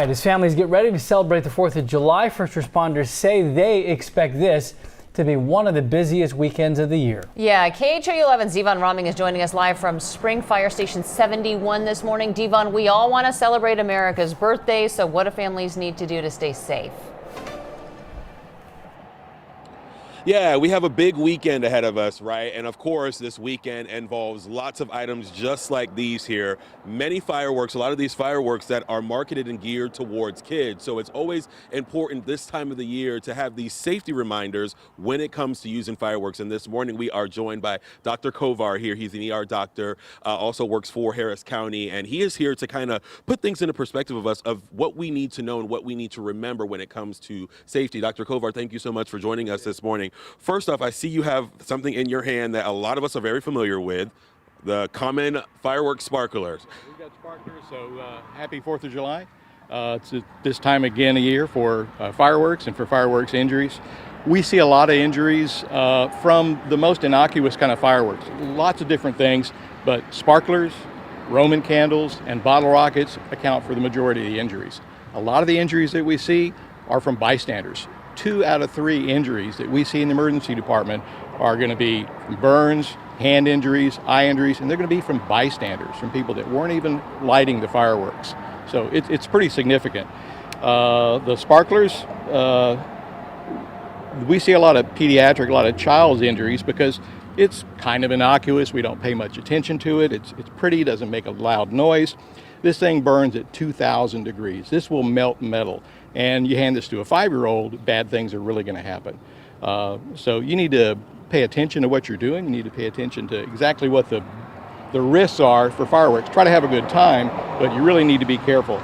As families get ready to celebrate the 4th of July, first responders say they expect this to be one of the busiest weekends of the year. Yeah, KHOU 11's Devon Roming is joining us live from Spring Fire Station 71 this morning. Devon, we all want to celebrate America's birthday, so what do families need to do to stay safe? Yeah, we have a big weekend ahead of us, right? And of course, this weekend involves lots of items just like these here. Many fireworks, a lot of these fireworks that are marketed and geared towards kids. So it's always important this time of the year to have these safety reminders when it comes to using fireworks. And this morning we are joined by Dr. Kovar here. He's an ER doctor, also works for Harris County. And he is here to kind of put things into perspective of us of what we need to know and what we need to remember when it comes to safety. Dr. Kovar, thank you so much for joining us this morning. First off, I see you have something in your hand that a lot of us are very familiar with, the common fireworks sparklers. We've got sparklers, so happy 4th of July. It's this time again a year for fireworks and for fireworks injuries. We see a lot of injuries from the most innocuous kind of fireworks. Lots of different things, but sparklers, Roman candles, and bottle rockets account for the majority of the injuries. A lot of the injuries that we see are from bystanders. 2 out of 3 injuries that we see in the emergency department are going to be from burns, hand injuries, eye injuries, and they're going to be from bystanders, from people that weren't even lighting the fireworks. So it's pretty significant. The sparklers, we see a lot of pediatric, a lot of child's injuries because it's kind of innocuous. We don't pay much attention to it. It's pretty, doesn't make a loud noise. This thing burns at 2,000 degrees. This will melt metal. And you hand this to a 5-year-old, bad things are really going to happen. So you need to pay attention to what you're doing. You need to pay attention to exactly what the risks are for fireworks. Try to have a good time, but you really need to be careful.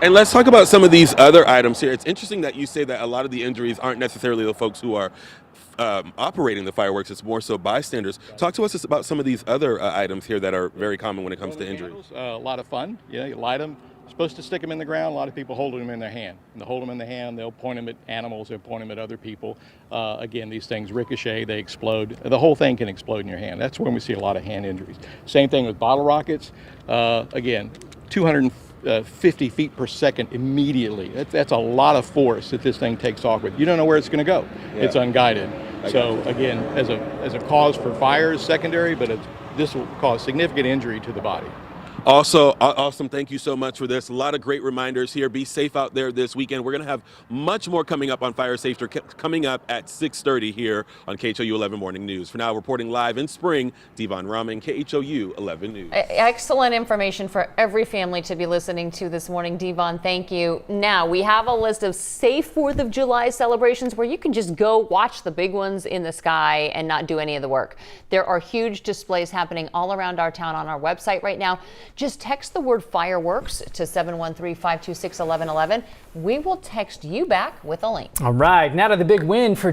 And let's talk about some of these other items here. It's interesting that you say that a lot of the injuries aren't necessarily the folks who are operating the fireworks, it's more so bystanders. Talk to us about some of these other items here that are very common when it comes to injuries. A lot of fun. You light them. Supposed to stick them in the ground. A lot of people hold them in their hand. And they'll hold them in the hand. They'll point them at animals. They'll point them at other people. Again, these things ricochet. They explode. The whole thing can explode in your hand. That's when we see a lot of hand injuries. Same thing with bottle rockets. Again, 250 feet per second immediately. That's a lot of force that this thing takes off with. You don't know where it's going to go. Yeah. It's unguided. So again, as a cause for fires, secondary, but this will cause significant injury to the body. Also, awesome. Thank you so much for this. A lot of great reminders here. Be safe out there this weekend. We're going to have much more coming up on fire safety coming up at 6:30 here on KHOU 11 Morning News. For now, reporting live in Spring, Devon Roming, KHOU 11 News. Excellent information for every family to be listening to this morning. Devon, thank you. Now, we have a list of safe 4th of July celebrations where you can just go watch the big ones in the sky and not do any of the work. There are huge displays happening all around our town on our website right now. Just text the word fireworks to 713-526-1111. We will text you back with a link. All right, now to the big win for